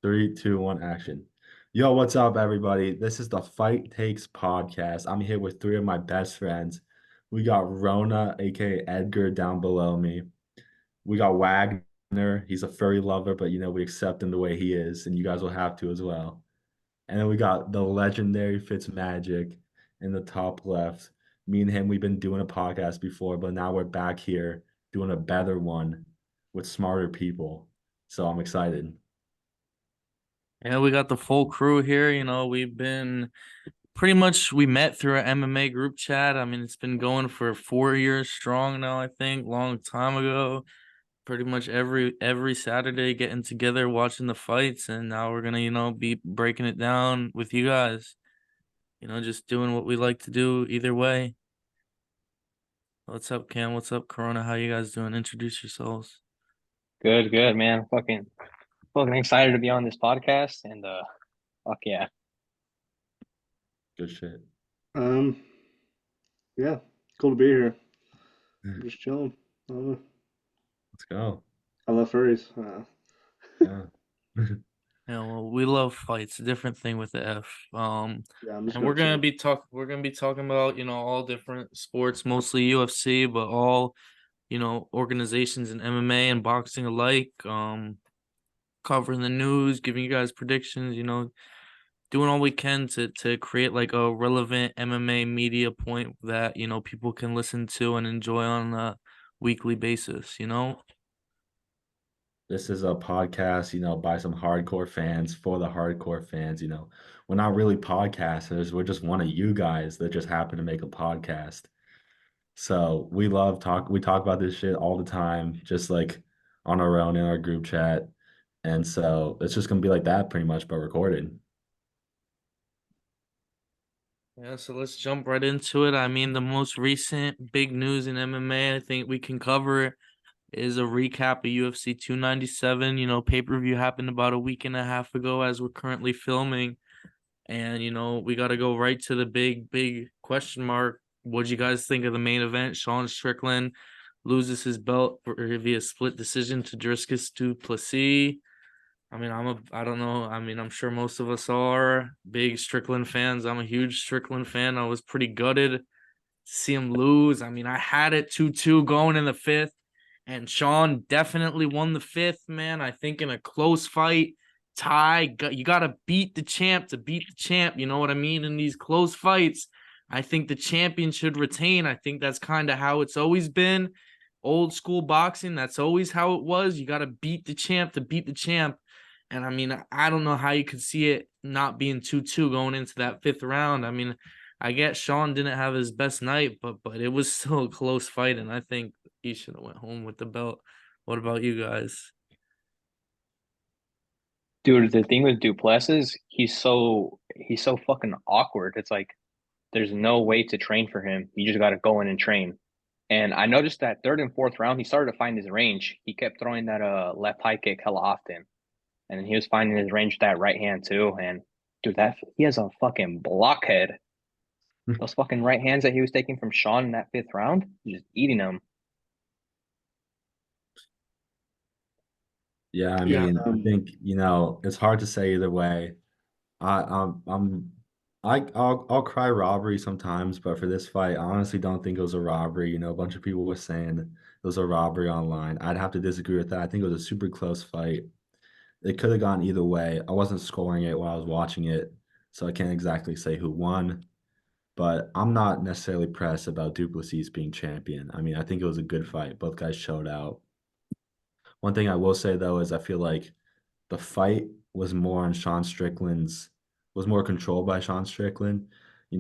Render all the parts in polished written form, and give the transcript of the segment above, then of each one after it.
Three, two, one, action. Yo, what's up, everybody? This is the Fight Takes podcast. I'm here with three of my best friends. We got Rona, aka Edgar, down below me. We got Wagner. He's a furry lover, but we accept him the way he is, and you guys will have to as well. And then we got the legendary Fitzmagic in the top left. Me and him, we've been doing a podcast before, but now we're back here doing a better one with smarter people. So I'm excited. Yeah, we got the full crew here. We've been pretty much we met through an MMA group chat. I mean, it's been going for 4 years strong now, I think, long time ago. Pretty much every Saturday getting together, watching the fights, and now we're gonna, be breaking it down with you guys. Just doing what we like to do either way. What's up, Cam? What's up, Corona? How you guys doing? Introduce yourselves. Good, good, man. Fucking excited to be on this podcast and fuck yeah. Good shit. Um, yeah, cool to be here. I'm just chilling. Uh, Let's go. I love furries. Yeah. Yeah, well, we love fights. A different thing with the F. Yeah, I'm just And gonna chill. we're gonna be talking about, all different sports, mostly UFC, but all, organizations in MMA and boxing alike. Covering the news, giving you guys predictions, doing all we can to create like a relevant MMA media point that, people can listen to and enjoy on a weekly basis. This is a podcast, by some hardcore fans for the hardcore fans. We're not really podcasters. We're just one of you guys that just happen to make a podcast. So we talk about this shit all the time, just like on our own in our group chat. And so it's just gonna be like that pretty much, but recorded. Yeah, so let's jump right into it. I mean, the most recent big news in MMA, I think we can cover is a recap of UFC 297. Pay-per-view happened about a week and a half ago as we're currently filming. And, we got to go right to the big question mark. What'd you guys think of the main event? Sean Strickland loses his belt via split decision to Dricus Du Plessis. I mean, I don't know. I mean, I'm sure most of us are big Strickland fans. I'm a huge Strickland fan. I was pretty gutted to see him lose. I mean, I had it 2-2 going in the fifth, and Sean definitely won the fifth, man. I think in a close fight, tie, you got to beat the champ to beat the champ. You know what I mean? In these close fights, I think the champion should retain. I think that's kind of how it's always been. Old school boxing, that's always how it was. You got to beat the champ to beat the champ. And I mean, I don't know how you could see it not being 2-2 going into that fifth round. I mean, I guess Sean didn't have his best night, but it was still a close fight, and I think he should have went home with the belt. What about you guys? Dude, the thing with Duplessis, he's so fucking awkward. It's like there's no way to train for him. You just gotta go in and train. And I noticed that third and fourth round, he started to find his range. He kept throwing that left high kick hella often. And he was finding his range with that right hand too. And dude, that he has a fucking blockhead. Those fucking right hands that he was taking from Sean in that fifth round, just eating them. Yeah, I Yeah, mean, I think, it's hard to say either way. I I'm I'll cry robbery sometimes, but for this fight, I honestly don't think it was a robbery. A bunch of people were saying it was a robbery online. I'd have to disagree with that. I think it was a super close fight. It could have gone either way. I wasn't scoring it while I was watching it, so I can't exactly say who won. But I'm not necessarily pressed about Duplessis being champion. I mean, I think it was a good fight. Both guys showed out. One thing I will say though is I feel like the fight was more on Sean Strickland's was more controlled by Sean Strickland.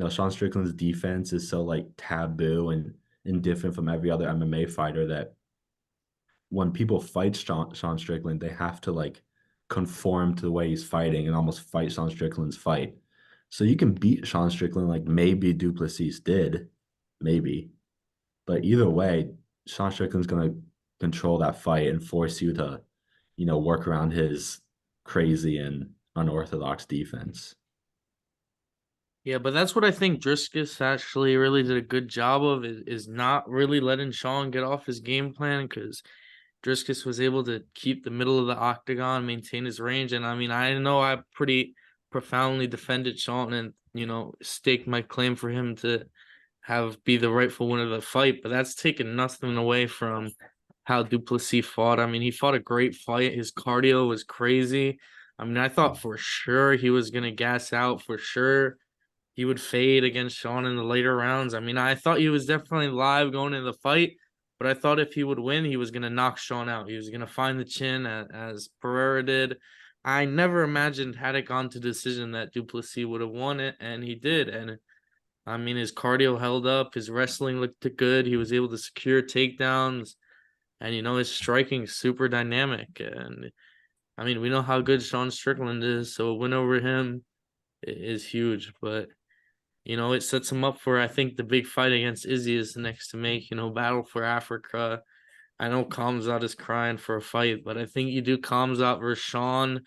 Sean Strickland's defense is so like taboo and different from every other MMA fighter that when people fight Sean Strickland, they have to like conform to the way he's fighting and almost fight Sean Strickland's fight. So you can beat Sean Strickland like maybe Duplessis did, maybe. But either way, Sean Strickland's gonna control that fight and force you to, work around his crazy and unorthodox defense. Yeah, but that's what I think Driscus actually really did a good job of is not really letting Sean get off his game plan because Driscus was able to keep the middle of the octagon, maintain his range. And I mean, I know I pretty profoundly defended Sean and, staked my claim for him to be the rightful winner of the fight, but that's taken nothing away from how Duplessis fought. I mean, he fought a great fight. His cardio was crazy. I mean, I thought for sure he was gonna gas out. For sure he would fade against Sean in the later rounds. I mean, I thought he was definitely live going into the fight, but I thought if he would win, he was gonna knock Sean out. He was gonna find the chin as Pereira did. I never imagined had it gone to decision that Duplessis would have won it, and he did. And I mean, his cardio held up, his wrestling looked good. He was able to secure takedowns, and his striking is super dynamic. And I mean, we know how good Sean Strickland is, so a win over him is huge. But it sets him up for, I think, the big fight against Izzy is the next to make. Battle for Africa. I know Khamzat is crying for a fight, but I think you do Khamzat versus Sean.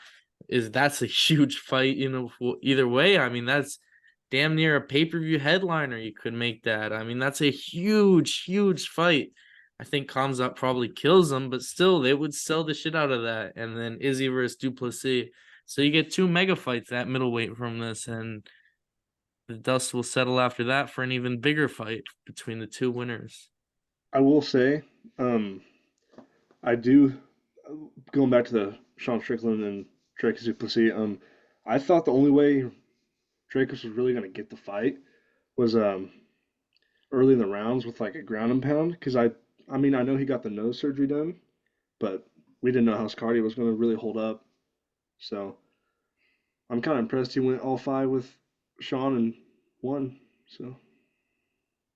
That's a huge fight, either way. I mean, that's damn near a pay-per-view headliner. You could make that. I mean, that's a huge, huge fight. I think Khamzat probably kills him, but still, they would sell the shit out of that. And then Izzy versus Duplessis. So you get 2 mega fights at middleweight from this, and the dust will settle after that for an even bigger fight between the 2 winners. I will say, I do, going back to the Sean Strickland and Dricus Du Plessis, I thought the only way Dricus was really going to get the fight was early in the rounds with like a ground and pound, because I mean, I know he got the nose surgery done, but we didn't know how his cardio was going to really hold up. So I'm kind of impressed he went all 5 with Sean and won. So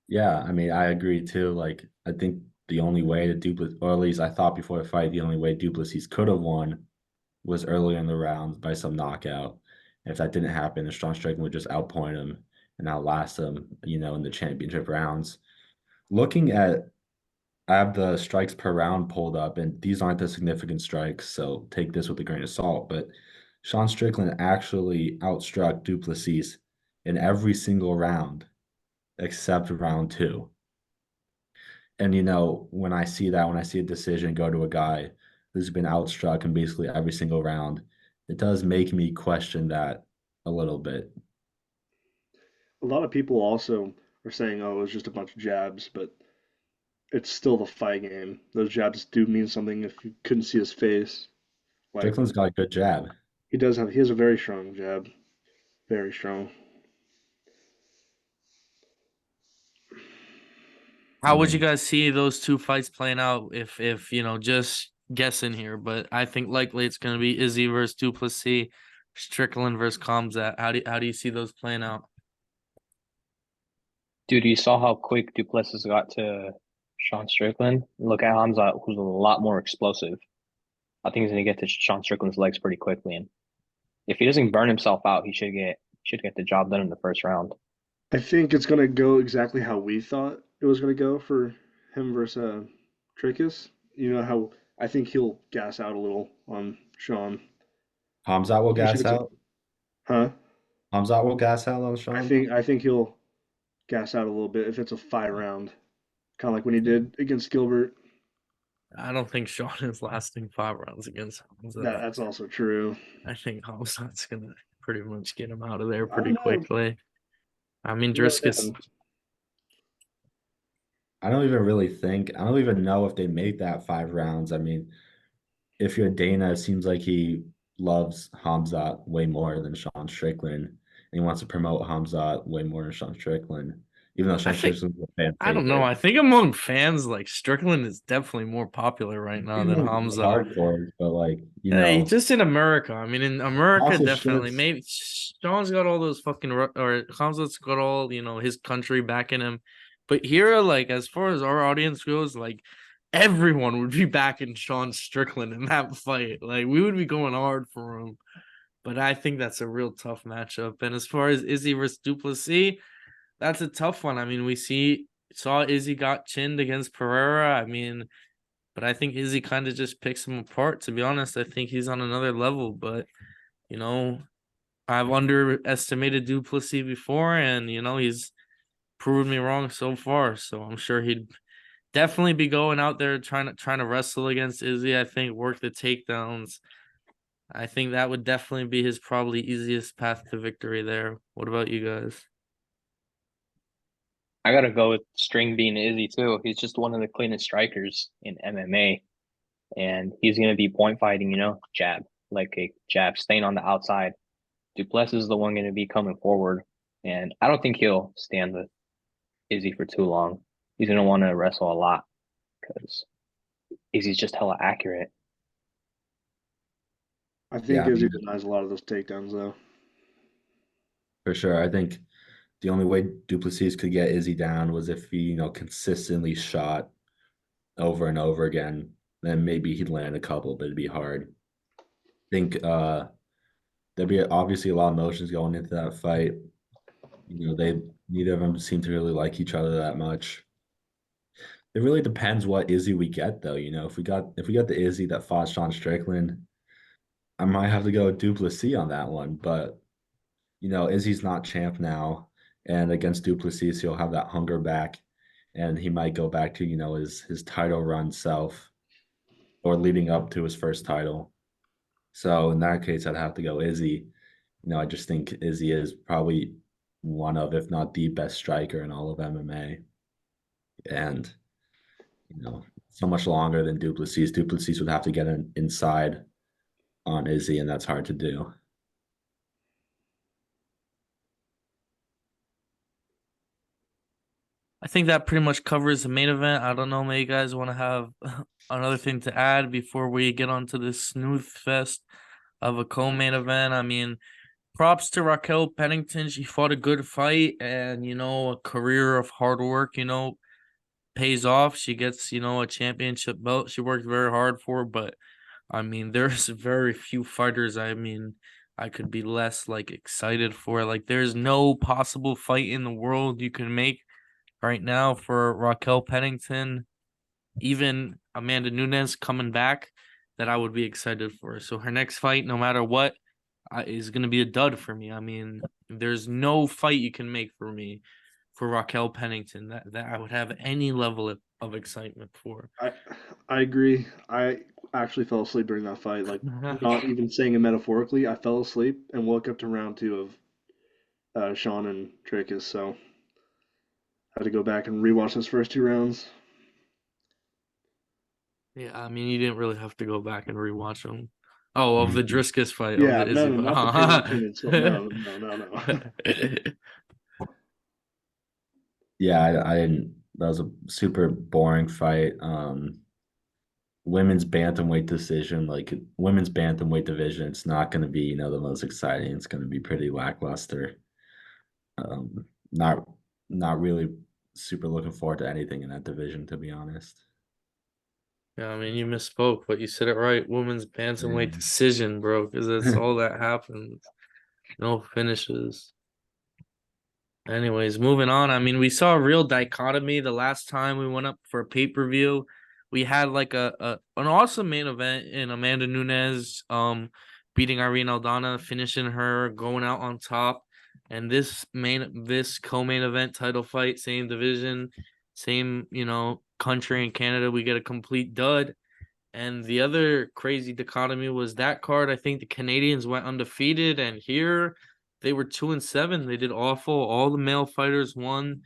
Yeah, I mean, I agree too. Like, I think the only way to Duplessis, or at least I thought before the fight, the only way Duplessis could have won was earlier in the round by some knockout. If that didn't happen, then Sean Strickland would just outpoint him and outlast him, in the championship rounds. Looking at, I have the strikes per round pulled up, and these aren't the significant strikes, so take this with a grain of salt. But Sean Strickland actually outstruck Duplessis in every single round except round 2. And when I see that, when I see a decision go to a guy who's been outstruck in basically every single round, it does make me question that a little bit. a lot of people also are saying, oh, it was just a bunch of jabs, but it's still the fight game. Those jabs do mean something if you couldn't see his face. Like Strickland's got a good jab. he has a very strong jab. Very strong. How would you guys see those 2 fights playing out if just guessing here, but I think likely it's going to be Izzy versus Duplessis, Strickland versus Khamzat. How do you see those playing out? Dude, you saw how quick Duplessis got to Sean Strickland. Look at Hamza, who's a lot more explosive. I think he's gonna get to Sean Strickland's legs pretty quickly, and if he doesn't burn himself out, he should get the job done in the first round. I think it's gonna go exactly how we thought it was gonna go for him versus Trickus. You know how I think he'll gas out a little on Sean. Khamzat will gas Especially if it's out. Huh? Hamzat will gas out on Sean. I think he'll gas out a little bit if it's a 5 round, kind of like when he did against Gilbert. I don't think Sean is lasting 5 rounds against Hamzat. That's also true. I think Hamzat's gonna pretty much get him out of there I pretty don't know. quickly. I mean, You know, Driscus. I don't even know if they make that 5 rounds. I mean, if you're Dana, it seems like he loves Hamzat way more than Sean Strickland. And he wants to promote Hamzat way more than Sean Strickland, even though Sean Strickland's a fan I don't know. favorite. I think among fans, like Strickland is definitely more popular right now than Hamzat. Hardcore, but like Hey, just in America. I mean, in America, Also definitely. shits. Maybe Sean's got all those fucking or Hamzat's got all his country backing him. But here, like as far as our audience goes, like everyone would be backing Sean Strickland in that fight. Like we would be going hard for him. But I think that's a real tough matchup. And as far as Izzy versus Duplessis, that's a tough one. I mean, we saw Izzy got chinned against Pereira. I mean, but I think Izzy kind of just picks him apart. To be honest, I think he's on another level. But I've underestimated Duplessis before, and he's proven me wrong so far. So I'm sure he'd definitely be going out there trying to wrestle against Izzy. I think work the takedowns. I think that would definitely be his probably easiest path to victory there. What about you guys? I gotta go with String being Izzy too. He's just one of the cleanest strikers in MMA, and he's gonna be point fighting, jab, like a jab, staying on the outside. Duplessis is the one gonna be coming forward, and I don't think he'll stand with Izzy for too long. He's gonna want to wrestle a lot because Izzy's just hella accurate. I think Yeah, I Izzy mean, denies a lot of those takedowns though. for sure. I think the only way Duplessis could get Izzy down was if he, consistently shot over and over again. Then maybe he'd land a couple, but it'd be hard. I think there'd be obviously a lot of emotions going into that fight. They neither of them seem to really like each other that much. It really depends what Izzy we get though. If we got the Izzy that fought Sean Strickland, I might have to go with Duplessis on that one. But Izzy's not champ now, and against Duplessis, he'll have that hunger back, and he might go back to his title run self, or leading up to his first title. So in that case, I'd have to go Izzy. I just think Izzy is probably one of, if not the best striker in all of MMA, and so much longer than Duplessis. Duplessis would have to get inside on Izzy, and that's hard to do. I think that pretty much covers the main event. I don't know, maybe you guys want to have another thing to add before we get onto this snooze fest of a co-main event. I mean, props to Raquel Pennington. She fought a good fight, and a career of hard work, pays off. She gets, a championship belt. She worked very hard for, but I mean, there's very few fighters. I mean, I could be less like excited for. Like, there's no possible fight in the world you can make right now for Raquel Pennington, even Amanda Nunes coming back, that I would be excited for. So her next fight, no matter what, is going to be a dud for me. I mean, there's no fight you can make for me for Raquel Pennington that I would have any level of excitement for. I agree. I actually fell asleep during that fight. Like, not even saying it metaphorically. I fell asleep and woke up to round two of Sean and Trickus. So I had to go back and rewatch those first two rounds. Yeah, I mean, you didn't really have to go back and rewatch them. Oh, of the Mhm. Driscus fight, of Yeah, the Izzy no, not the Pennington itself. No, no, no, no. fight. Yeah, I didn't. That was a super boring fight. Women's bantamweight decision, like women's bantamweight division, it's not going to be the most exciting. It's going to be pretty lackluster. Um, not not really super looking forward to anything in that division, to be honest. Yeah, I mean, you misspoke, but you said it right. Women's bantamweight Yeah. decision, bro, because that's all that happens. No finishes. Anyways, moving on. I mean, we saw a real dichotomy the last time we went up for a pay-per-view. We had like a an awesome main event in Amanda Nunes beating Irene Aldana, finishing her, going out on top. And this co-main event title fight, same division, same, country in Canada, we get a complete dud. And the other crazy dichotomy was that card. I think the Canadians went undefeated, and here they were 2-7. They did awful. All the male fighters won.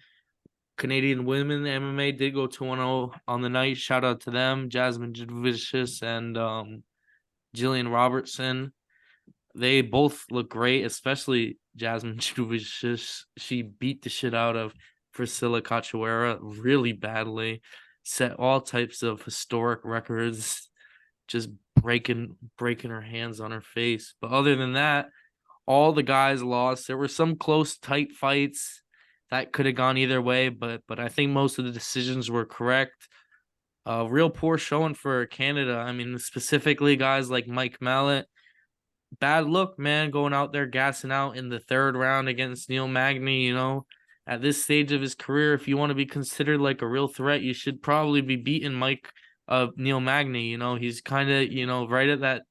Canadian women MMA did go 2-0 on the night. Shout out to them, Jasmine Jadvicius and Jillian Robertson. They both look great, especially Jasmine Jadvicius. She beat the shit out of Priscilla Cachoeira really badly. Set all types of historic records, just breaking her hands on her face. But other than that, all the guys lost. There were some close, tight fights that could have gone either way, but I think most of the decisions were correct. Real poor showing for Canada. I mean, specifically guys like Mike Mallet. Bad look, man, going out there gassing out in the third round against Neil Magny. At this stage of his career, if you want to be considered like a real threat, you should probably be beating Neil Magny. He's kind of, right at that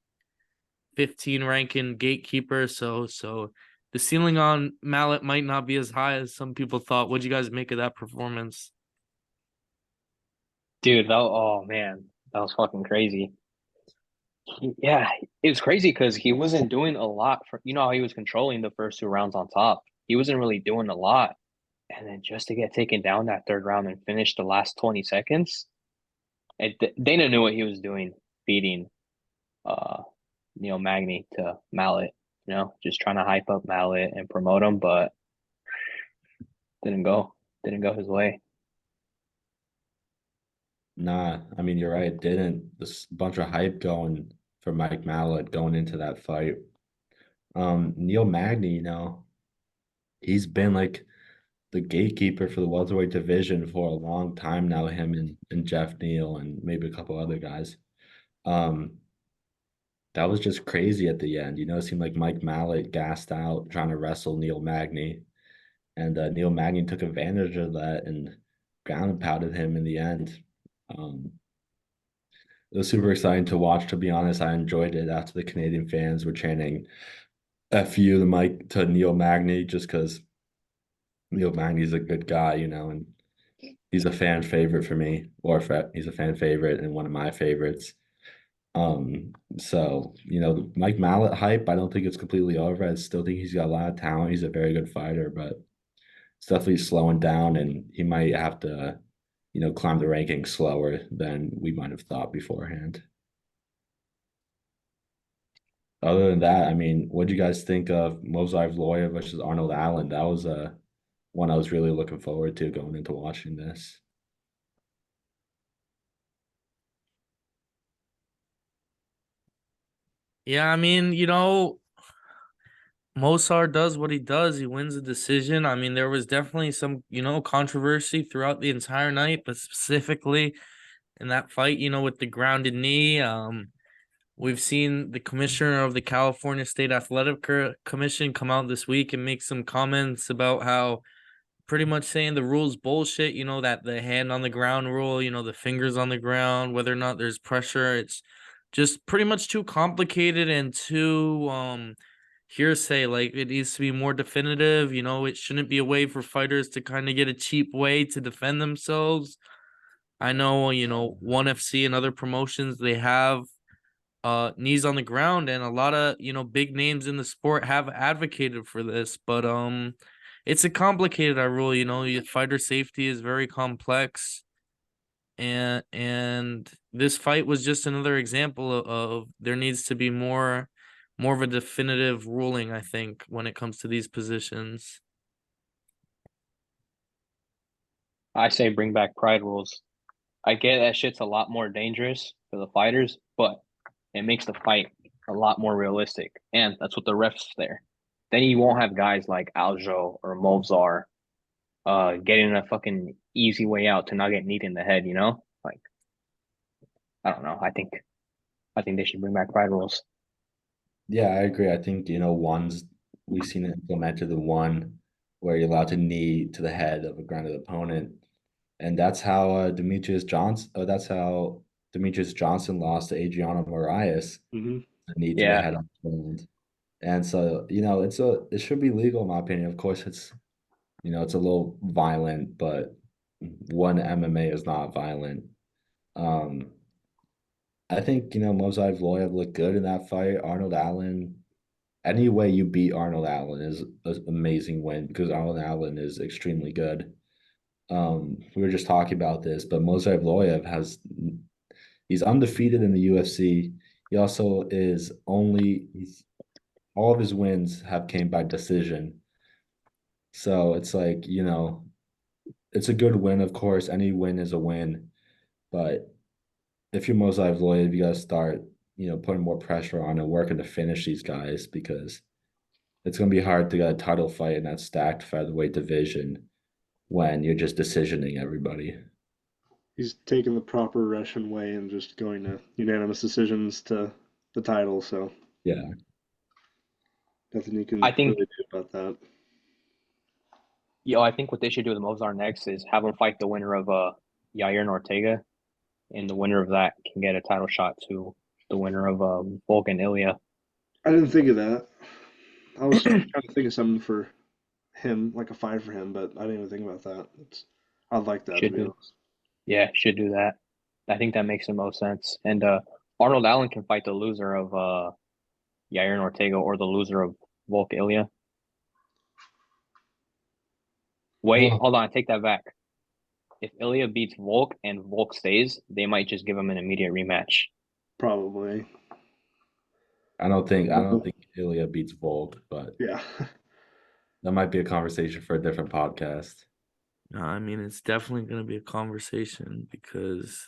15 ranking gatekeeper. So the ceiling on Mallet might not be as high as some people thought. What'd you guys make of that performance? Dude, oh man, that was fucking crazy. Yeah, it was crazy because he wasn't doing a lot for, how he was controlling the first two rounds on top. He wasn't really doing a lot. And then just to get taken down that third round and finish the last 20 seconds, Dana knew what he was doing, beating uh Neil Magny to Mallet, just trying to hype up Mallet and promote him, but didn't go. Didn't go his way. Nah, I mean you're right. It didn't. This bunch of hype going for Mike Mallet going into that fight. Neil Magny, he's been like the gatekeeper for the welterweight division for a long time now. Him and Jeff Neal and maybe a couple other guys. Um, that was just crazy at the end. It seemed like Mike Mallet gassed out trying to wrestle Neil Magny, and Neil Magny took advantage of that and ground and pounded him in the end. Um, it was super exciting to watch. To be honest, I enjoyed it after the Canadian fans were chanting "FU" to Neil Magny just because Neil Magny's a good guy, and he's a fan favorite for me, he's a fan favorite and one of my favorites. So Mike Mallet hype, I don't think it's completely over. I still think he's got a lot of talent. He's a very good fighter, but it's definitely slowing down, and he might have to, climb the rankings slower than we might have thought beforehand. Other than that, I mean, what do you guys think of Movsar Evloev versus Arnold Allen? That was one I was really looking forward to going into watching this. Yeah, I mean, Mosar does what he does. He wins the decision. I mean, there was definitely some, controversy throughout the entire night, but specifically in that fight, with the grounded knee. We've seen the commissioner of the California State Athletic Commission come out this week and make some comments about how pretty much saying the rule's bullshit, that the hand on the ground rule, the fingers on the ground, whether or not there's pressure, it's just pretty much too complicated and too hearsay. Like it needs to be more definitive, it shouldn't be a way for fighters to kind of get a cheap way to defend themselves. I know, ONE FC and other promotions, they have knees on the ground, and a lot of big names in the sport have advocated for this, but it's a complicated rule. Your fighter safety is very complex, and this fight was just another example of there needs to be more of a definitive ruling, I think, when it comes to these positions. I say bring back pride rules. I get that shit's a lot more dangerous for the fighters, but it makes the fight a lot more realistic. And that's what the refs there. Then you won't have guys like Aljo or Movsar getting a fucking easy way out to not get kneed in the head, Like I don't know. I think they should bring back pride rules. Yeah, I agree. I think, we've seen it implemented the one where you're allowed to knee to the head of a grounded opponent. And that's how Demetrius Johnson lost to Adriano Moraes, Hmm. a knee to the Yeah. head on the ground. And so, it should be legal in my opinion. Of course, it's a little violent, but one MMA is not violent. Um, I think, Movsar Evloev looked good in that fight. Arnold Allen, any way you beat Arnold Allen is an amazing win because Arnold Allen is extremely good. We were just talking about this, but Movsar Evloev he's undefeated in the UFC. He also all of his wins have came by decision. So it's like, it's a good win, of course. Any win is a win. But if you're Movsar Evloev, you gotta start, putting more pressure on and working to finish these guys because it's gonna be hard to get a title fight in that stacked featherweight division when you're just decisioning everybody. He's taking the proper Russian way and just going to unanimous decisions to the title. So Yeah. nothing you can I think really do about that. I think what they should do with Mozart next is have him fight the winner of Yair and Ortega, and the winner of that can get a title shot to the winner of Volkan Ilya. I didn't think of that. I was trying to think of something for him, like a fight for him, but I didn't even think about that. I'd like that to Should be do. honest. Yeah, should do that. I think that makes the most sense. And Arnold Allen can fight the loser of Yair Ortega or the loser of Volk Ilya. Wait, Oh, hold on, take that back. If Ilya beats Volk and Volk stays, they might just give him an immediate rematch. Probably. I don't think Ilya beats Volk, but Yeah. that might be a conversation for a different podcast. I mean, it's definitely going to be a conversation because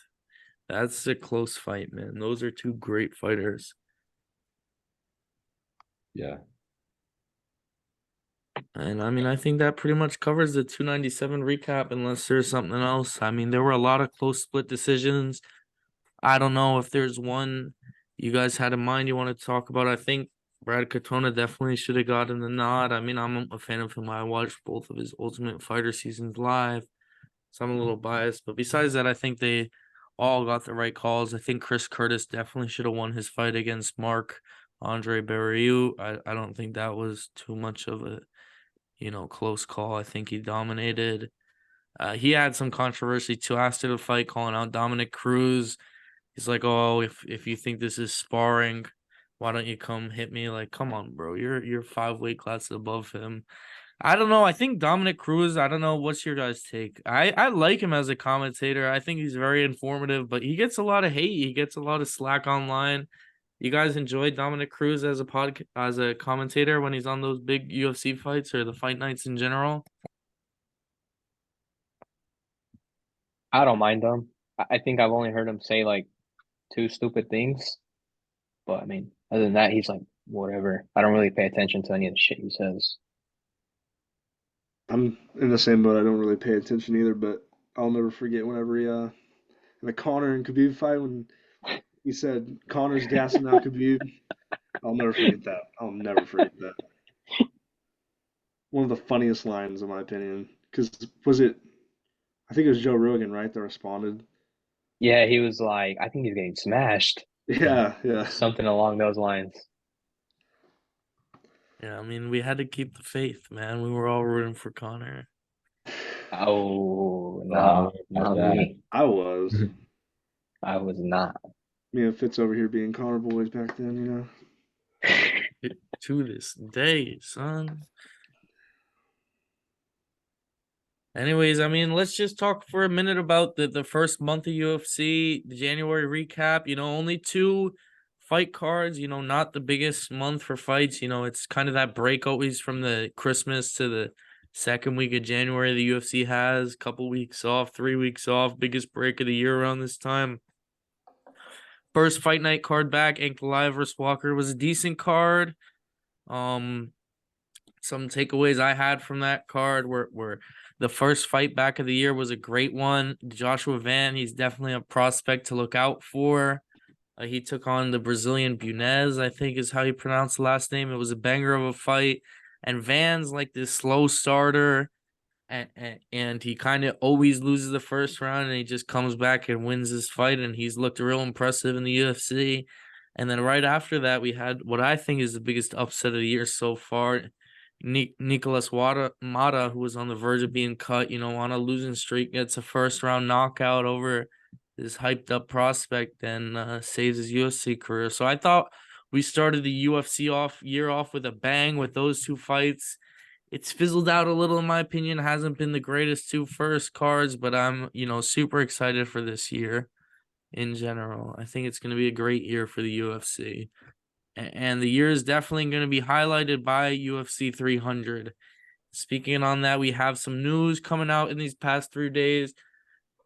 that's a close fight, man. Those are two great fighters. Yeah. And I mean, I think that pretty much covers the 297 recap, unless there's something else. I mean, there were a lot of close split decisions. I don't know if there's one you guys had in mind you want to talk about. I think Brad Katona definitely should have gotten the nod. I mean, I'm a fan of him. I watched both of his Ultimate Fighter seasons live, so I'm a little biased. But besides that, I think they all got the right calls. I think Chris Curtis definitely should have won his fight against Andre Barriou. I don't think that was too much of a close call. I think he dominated. He had some controversy too after the fight, calling out Dominic Cruz. He's like, "Oh, if you think this is sparring, why don't you come hit me?" Like, come on, bro. You're 5 weight classes above him. I don't know. I think Dominic Cruz, I don't know. What's your guys' take? I like him as a commentator. I think he's very informative, but he gets a lot of hate. He gets a lot of slack online. You guys enjoy Dominic Cruz as a commentator when he's on those big UFC fights or the fight nights in general? I don't mind him. I think I've only heard him say like two stupid things. But I mean, other than that, he's like, whatever. I don't really pay attention to any of the shit he says. I'm in the same boat. I don't really pay attention either, but I'll never forget whenever he in the Conor and Khabib fight when he said Conor's gassing out Khabib. I'll never forget that. I'll never forget that. One of the funniest lines, in my opinion. Because was it? I think it was Joe Rogan, right, that responded. Yeah, he was like, I think he's getting smashed. Yeah, yeah. Something along those lines. Yeah, I mean, we had to keep the faith, man. We were all rooting for Connor. Oh, Wow, not that. me. I was. I was not. Me and Fitz over here being Connor boys back then. To this day, son. Anyways, I mean, let's just talk for a minute about the first month of UFC, the January recap. Only 2 fight cards, not the biggest month for fights. It's kind of that break always from the Christmas to the second week of January the UFC has. Couple weeks off, 3 weeks off, biggest break of the year around this time. First fight night card back, Ankalaev versus Walker was a decent card. Some takeaways I had from that card were the first fight back of the year was a great one. Joshua Van, he's definitely a prospect to look out for. He took on the Brazilian Bunez, I think is how you pronounce the last name. It was a banger of a fight. And Van's like this slow starter, and he kind of always loses the first round, and he just comes back and wins this fight, and he's looked real impressive in the UFC. And then right after that, we had what I think is the biggest upset of the year so far. Nicolas Mata, who was on the verge of being cut, on a losing streak, gets a first-round knockout over this hyped-up prospect and saves his UFC career. So I thought we started the UFC year off with a bang with those 2 fights. It's fizzled out a little, in my opinion. Hasn't been the greatest 2 first cards, but I'm, super excited for this year in general. I think it's going to be a great year for the UFC. And the year is definitely going to be highlighted by UFC 300. Speaking on that, we have some news coming out in these past 3 days.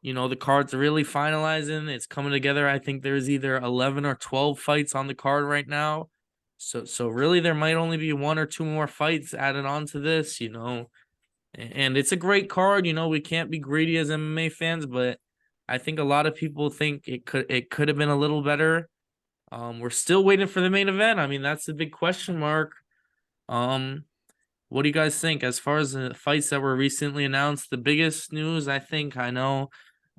The card's really finalizing. It's coming together. I think there's either 11 or 12 fights on the card right now. So really there might only be 1 or 2 more fights added on to this, And it's a great card, we can't be greedy as MMA fans, but I think a lot of people think it could have been a little better. We're still waiting for the main event. I mean, that's the big question mark. What do you guys think as far as the fights that were recently announced? The biggest news I know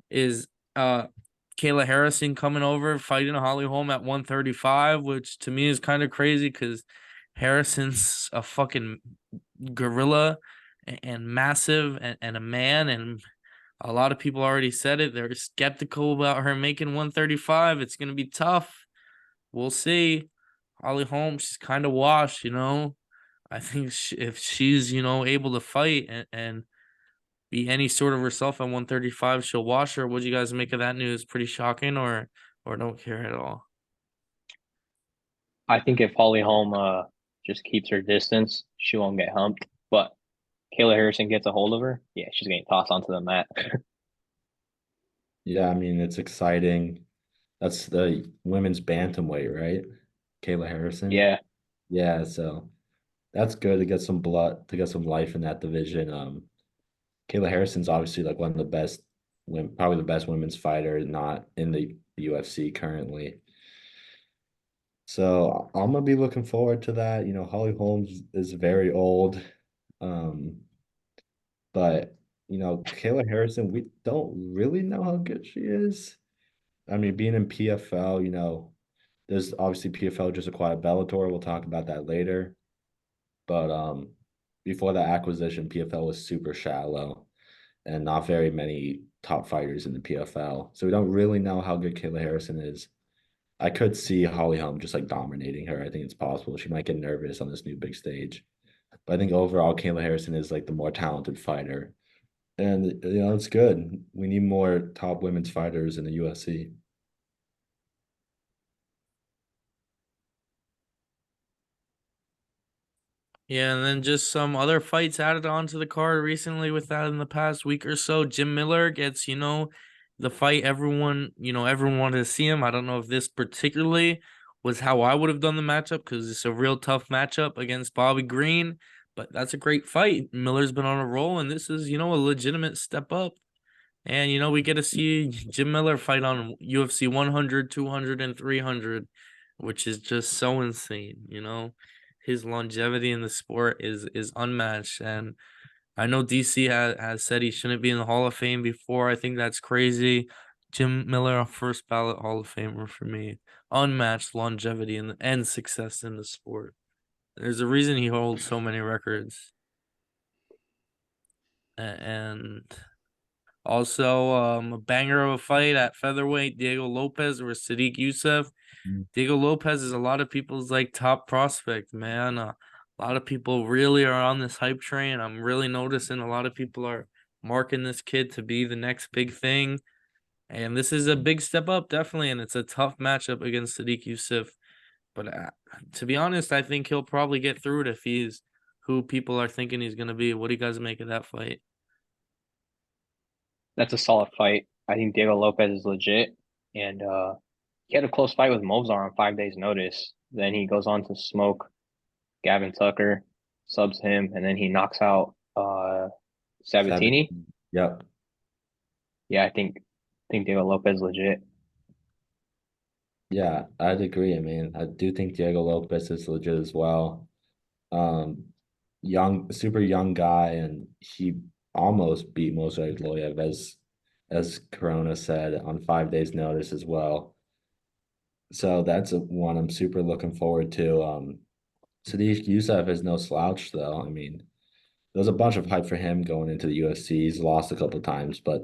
is Kayla Harrison coming over fighting Holly Holm at 135, which to me is kind of crazy because Harrison's a fucking gorilla and massive and a man, and A lot of people already said it. They're skeptical about her making 135. It's gonna be tough. We'll see. Holly Holm, she's kind of washed, you know. I think if she's, you know, able to fight and be any sort of herself at 135, she'll wash her. What do you guys make of that news? Pretty shocking, or don't care at all? I think if Holly Holm just keeps her distance, she won't get humped. But Kayla Harrison gets a hold of her, yeah, she's getting tossed onto the mat. Yeah, I mean it's exciting. That's the women's bantamweight, right? Kayla Harrison. Yeah, Yeah, so that's good to get some blood, to get some life in that division. Kayla Harrison's obviously like one of the best, probably the best women's fighter not in the UFC currently. So I'm gonna be looking forward to that. You know, Holly Holmes is very old, um, but you know, Kayla Harrison, we don't really know how good she is. I mean, being in PFL, you know, there's obviously PFL just acquired Bellator. We'll talk about that later. But before the acquisition, PFL was super shallow and not very many top fighters in the PFL. So we don't really know how good Kayla Harrison is. I could see Holly Holm just like dominating her. I think it's possible. She might get nervous on this new big stage. But I think overall, Kayla Harrison is like the more talented fighter. And you know, it's good. We need more top women's fighters in the UFC. Yeah, and then just some other fights added onto the card recently with that in the past week or so. Jim Miller gets, you know, the fight everyone, you know, everyone wanted to see him. I don't know if this particularly was how I would have done the matchup because it's a real tough matchup against Bobby Green, but that's a great fight. Miller's been on a roll, and this is, you know, a legitimate step up. And, you know, we get to see Jim Miller fight on UFC 100, 200, and 300, which is just so insane, you know? His longevity in the sport is unmatched. And I know DC has said he shouldn't be in the Hall of Fame before. I think that's crazy. Jim Miller, a first ballot Hall of Famer for me. Unmatched longevity and success in the sport. There's a reason he holds so many records. And also, a banger of a fight at featherweight, Diego Lopez versus Sadiq Youssef. Diego Lopez is a lot of people's like top prospect, man. A lot of people really are on this hype train. I'm really noticing a lot of people are marking this kid to be the next big thing. And this is a big step up, definitely. And it's a tough matchup against Sadiq Youssef. But to be honest, I think he'll probably get through it if he's who people are thinking he's going to be. What do you guys make of that fight? that's a solid fight. I think Diego Lopez is legit, and he had a close fight with Movzar on 5 days' notice. Then he goes on to smoke Gavin Tucker, subs him, and then he knocks out Sabatini. Yep. Yeah, I think Diego Lopez legit. Yeah, I'd agree. I mean, I do think Diego Lopez is legit as well. Um, super young guy, and he almost beat Movsar Evloev as Corona said on 5 days' notice as well. So that's one I'm super looking forward to. Sadiq Youssef is no slouch though. I mean, there's a bunch of hype for him going into the UFC. He's lost a couple times, but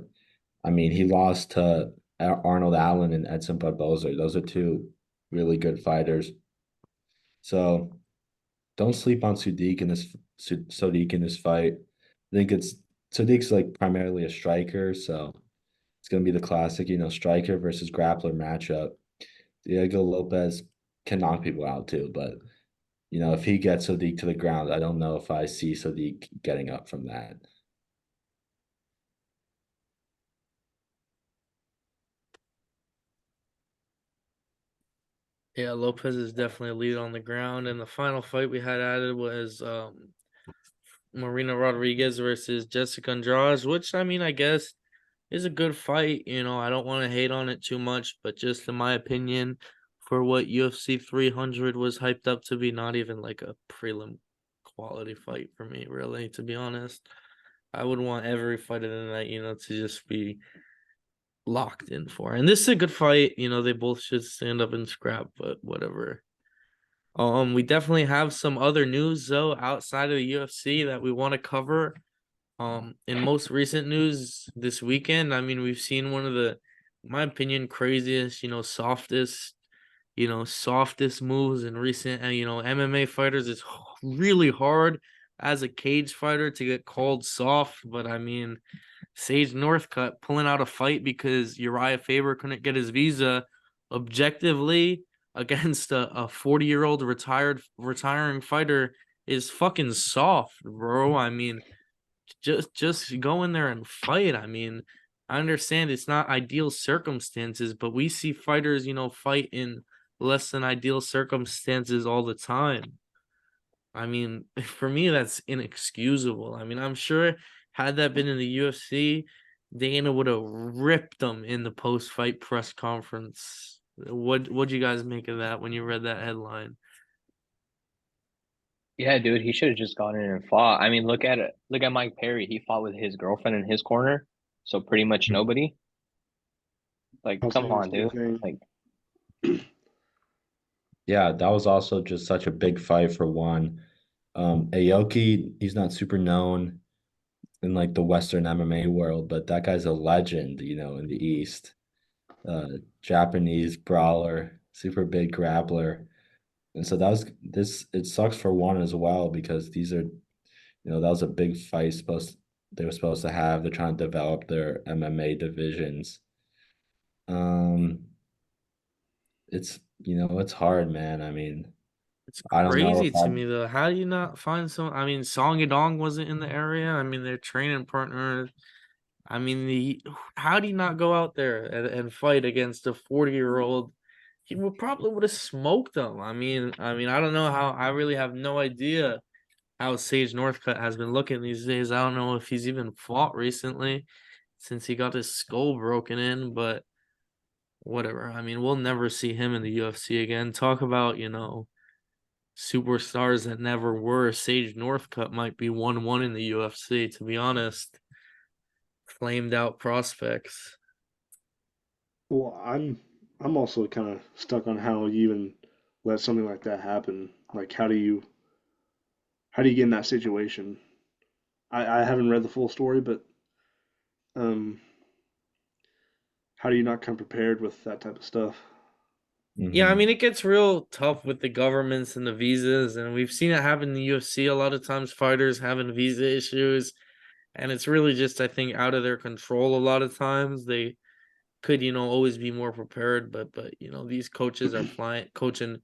I mean, he lost to Arnold Allen and Edson Barboza. Those are two really good fighters. So don't sleep on Sadiq in this fight. I think it's Sadiq's like primarily a striker, so it's gonna be the classic, you know, striker versus grappler matchup. Diego Lopez can knock people out too, but you know, if he gets Sadiq to the ground, I don't know if I see Sadiq getting up from that. Yeah, Lopez is definitely a lead on the ground. And the final fight we had added was Marina Rodriguez versus Jessica Andrade, which I mean, I guess is a good fight. You know, I don't want to hate on it too much, but just in my opinion, for what UFC 300 was hyped up to be, not even like a prelim quality fight for me, really, to be honest. I would want every fight of the night, you know, to just be locked in for. And this is a good fight. You know, they both should stand up and scrap, but whatever. We definitely have some other news though outside of the UFC that we want to cover. In most recent news this weekend, I mean, we've seen one of the, in my opinion, craziest, softest moves in recent, and MMA fighters. It's really hard as a cage fighter to get called soft, but I mean, Sage Northcutt pulling out a fight because Uriah Faber couldn't get his visa objectively against a 40-year-old retiring fighter is fucking soft, bro. I mean, just go in there and fight. I mean, I understand it's not ideal circumstances, but we see fighters, fight in less than ideal circumstances all the time. I mean, for me, that's inexcusable. I mean, I'm sure had that been in the UFC, Dana would have ripped them in the post-fight press conference. What'd you guys make of that when you read that headline? Yeah, dude, he should have just gone in and fought. I mean, look at it. Look at Mike Perry. He fought with his girlfriend in his corner, so pretty much nobody. Like, I was come saying the on, same dude. thing. Like, Yeah, that was also just such a big fight for one. Aoki, he's not super known in like the Western MMA world, but that guy's a legend, in the East. Japanese brawler, super big grappler. And so it sucks for one as well because that was a big fight they were supposed to have. They're trying to develop their MMA divisions. Um, it's hard, man. I mean, It's I don't know crazy if to I'm me though. How do you not find some? I mean, Song Yadong wasn't in the area. I mean, their training partner. I mean, how do you not go out there and fight against a 40-year-old? He would have smoked them. I don't know how. I really have no idea how Sage Northcutt has been looking these days. I don't know if he's even fought recently since he got his skull broken in, but whatever. I mean, we'll never see him in the UFC again. Talk about, superstars that never were. Sage Northcutt might be 1-1 in the UFC, to be honest. Flamed out prospects. Well, I'm also kind of stuck on how you even let something like that happen. Like, how do you get in that situation? I haven't read the full story, but um, how do you not come prepared with that type of stuff? Yeah, I Mhm. mean, it gets real tough with the governments and the visas, and we've seen it happen in the UFC a lot of times, fighters having visa issues, and it's really just, I think, out of their control a lot of times. They could, always be more prepared, but these coaches are flying coaching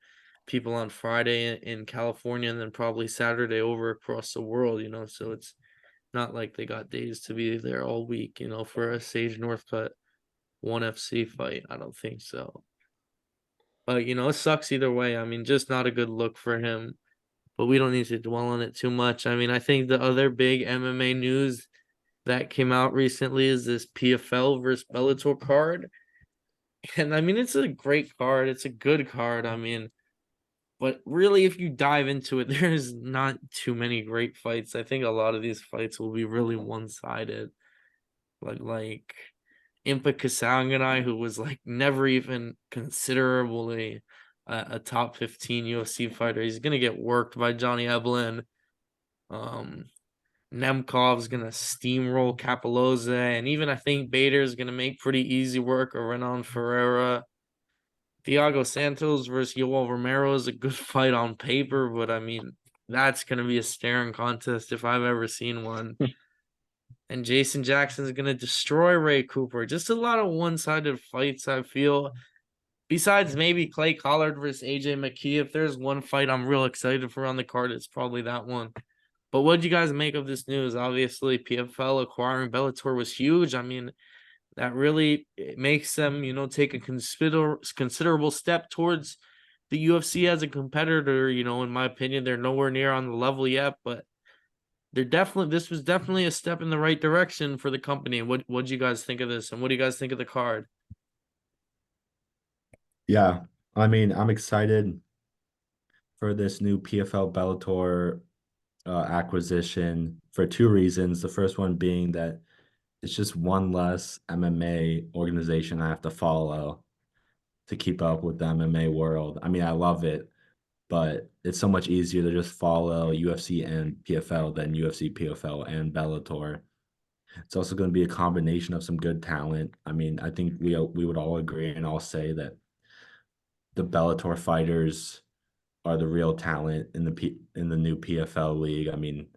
people on Friday in California and then probably Saturday over across the world, so it's not like they got days to be there all week, for a Sage Northcutt 1FC fight. I don't think so. But it sucks either way. I mean, just not a good look for him. But we don't need to dwell on it too much. I mean, I think the other big MMA news that came out recently is this PFL versus Bellator card. And I mean, it's a great card. It's a good card. I mean, but really, if you dive into it, there's not too many great fights. I think a lot of these fights will be really one-sided. Like Impa Kasanganay, who was like never even considerably a top 15 UFC fighter. He's gonna get worked by Johnny Eblin. Um, Nemkov's gonna steamroll Capolose, and even I think Bader's gonna make pretty easy work of Renan Ferreira. Thiago Santos versus Yoel Romero is a good fight on paper, but I mean that's gonna be a staring contest if I've ever seen one. And Jason Jackson is gonna destroy Ray Cooper. Just a lot of one-sided fights, I feel. Besides maybe Clay Collard versus AJ McKee, if there's one fight I'm real excited for on the card, it's probably that one. But what do you guys make of this news? Obviously, PFL acquiring Bellator was huge. I mean, that really makes them, take a considerable step towards the UFC as a competitor. In my opinion, they're nowhere near on the level yet, but this was definitely a step in the right direction for the company. What do you guys think of this? And what do you guys think of the card? Yeah, I mean, I'm excited for this new PFL Bellator acquisition for two reasons. The first one being that it's just one less MMA organization I have to follow to keep up with the MMA world. I mean, I love it, but it's so much easier to just follow UFC and PFL than UFC, PFL, and Bellator. It's also going to be a combination of some good talent. I mean, I think we would all agree and all say that the Bellator fighters are the real talent in the new PFL league. I mean,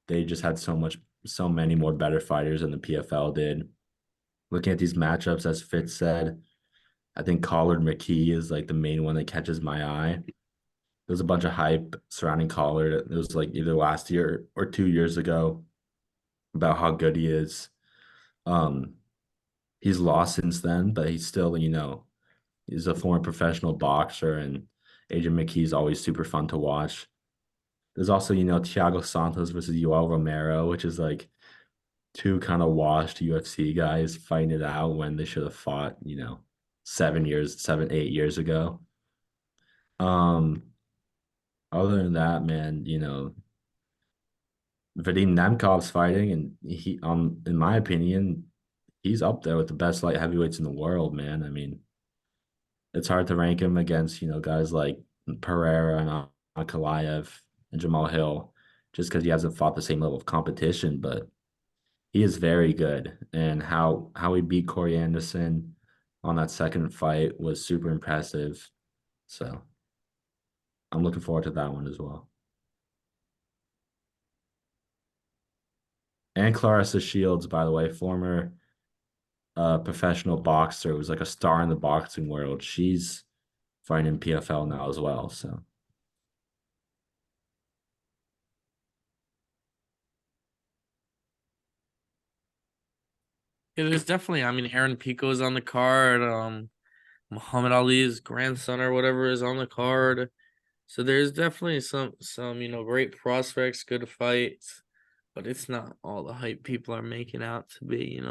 they just had so many more better fighters than the PFL did. Looking at these matchups, as Fitz said, I think Collard McKee is like the main one that catches my eye. There's a bunch of hype surrounding Collard. It was like either last year or 2 years ago about how good he is. Um, he's lost since then, but he's still, he's a former professional boxer, and Adrian McKee's always super fun to watch. There's also, Thiago Santos versus Yoel Romero, which is like two kind of washed UFC guys fighting it out when they should have fought, 8 years ago. Um, Other than that, man, Vadim Nemkov's fighting, and in my opinion, he's up there with the best light heavyweights in the world, man. I mean, it's hard to rank him against, guys like Pereira and Ankalaev and Jamal Hill, just because he hasn't fought the same level of competition, but he is very good. And how he beat Corey Anderson on that second fight was super impressive. So I'm looking forward to that one as well. And Clarissa Shields, by the way, former professional boxer, was like a star in the boxing world. She's fighting in PFL now as well. So Yeah, there's definitely. I mean, Aaron Pico is on the card. Muhammad Ali's grandson or whatever is on the card. So there's definitely some great prospects, good fights, but it's not all the hype people are making out to be.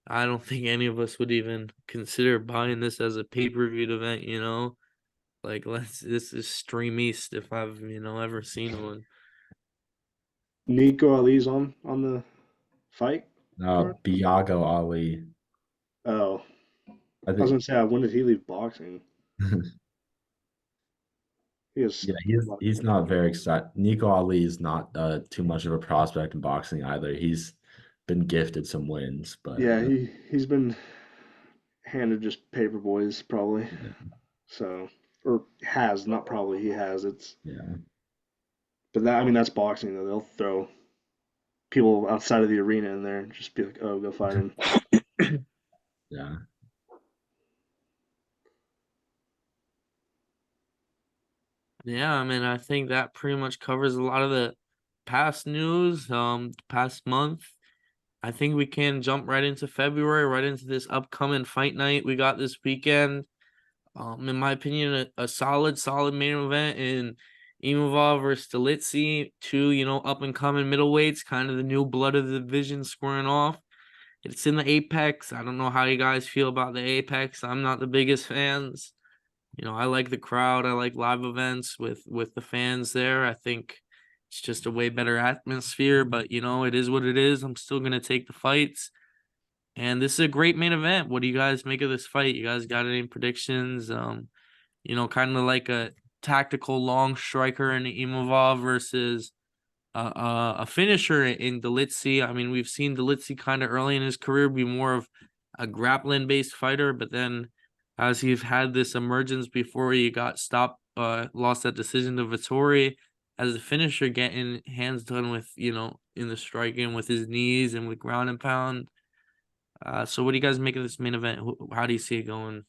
I don't think any of us would even consider buying this as a pay-per-view event. Like this is Stream East if I've ever seen one. Nico Ali's on the fight card. Biago Ali, Oh, I I was think. gonna say, when did he leave boxing? He is. Yeah, he's not very excited. Nico Ali is not too much of a prospect in boxing either. He's been gifted some wins, but Yeah, he's been handed just paper boys probably. So, or has, not probably, he has. It's yeah, But that, I mean, that's boxing though. They'll throw people outside of the arena in there and just be like, "Oh, go fight him." yeah. Yeah, I mean, I think that pretty much covers a lot of the past news, past month. I think we can jump right into February, right into this upcoming fight night we got this weekend. In my opinion, a solid main event in Imavov versus Stolitzy, two, up and coming middleweights, kind of the new blood of the division squaring off. It's in the Apex. I don't know how you guys feel about the Apex. I'm not the biggest fans. I like the crowd. I like live events with the fans there. I think it's just a way better atmosphere, but it is what it is. I'm still gonna take the fights. And this is a great main event. What do you guys make of this fight? You guys got any predictions? Kind of like a tactical long striker in Imavov versus a finisher in Dolitzy. I mean, we've seen Dolitzy kind of early in his career be more of a grappling based fighter, but then as he's had this emergence before he got stopped, lost that decision to Vettori as a finisher, getting hands done with in the striking with his knees and with ground and pound. So what do you guys make of this main event? How do you see it going?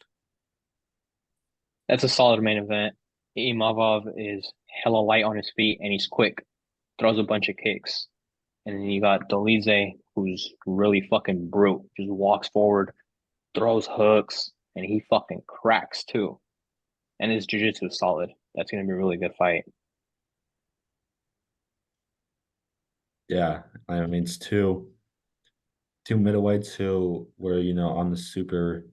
That's a solid main event. Imavov is hella light on his feet and he's quick, throws a bunch of kicks. And then you got Dolidze, who's really fucking brute, just walks forward, throws hooks, and he fucking cracks too. And his jiu-jitsu is solid. That's gonna be a really good fight. Yeah, I mean, it's two middleweights who were, on the super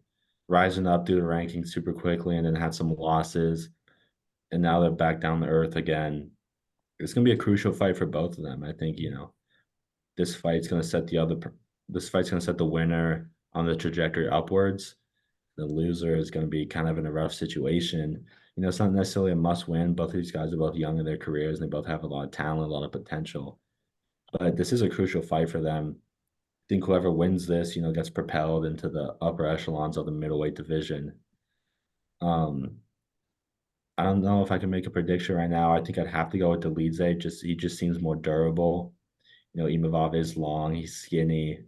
rising up through the rankings super quickly and then had some losses, and now they're back down to earth again. It's gonna be a crucial fight for both of them. I think, this fight's gonna set this fight's gonna set the winner on the trajectory upwards. The loser is gonna be kind of in a rough situation. You know, it's not necessarily a must win. Both of these guys are both young in their careers, and they both have a lot of talent, a lot of potential. But this is a crucial fight for them. I think whoever wins this, you know, gets propelled into the upper echelons of the middleweight division. Um, I don't know if I can make a prediction right now. I think I'd have to go with Dolidze. He just seems more durable. You know, Imavov is long, he's skinny.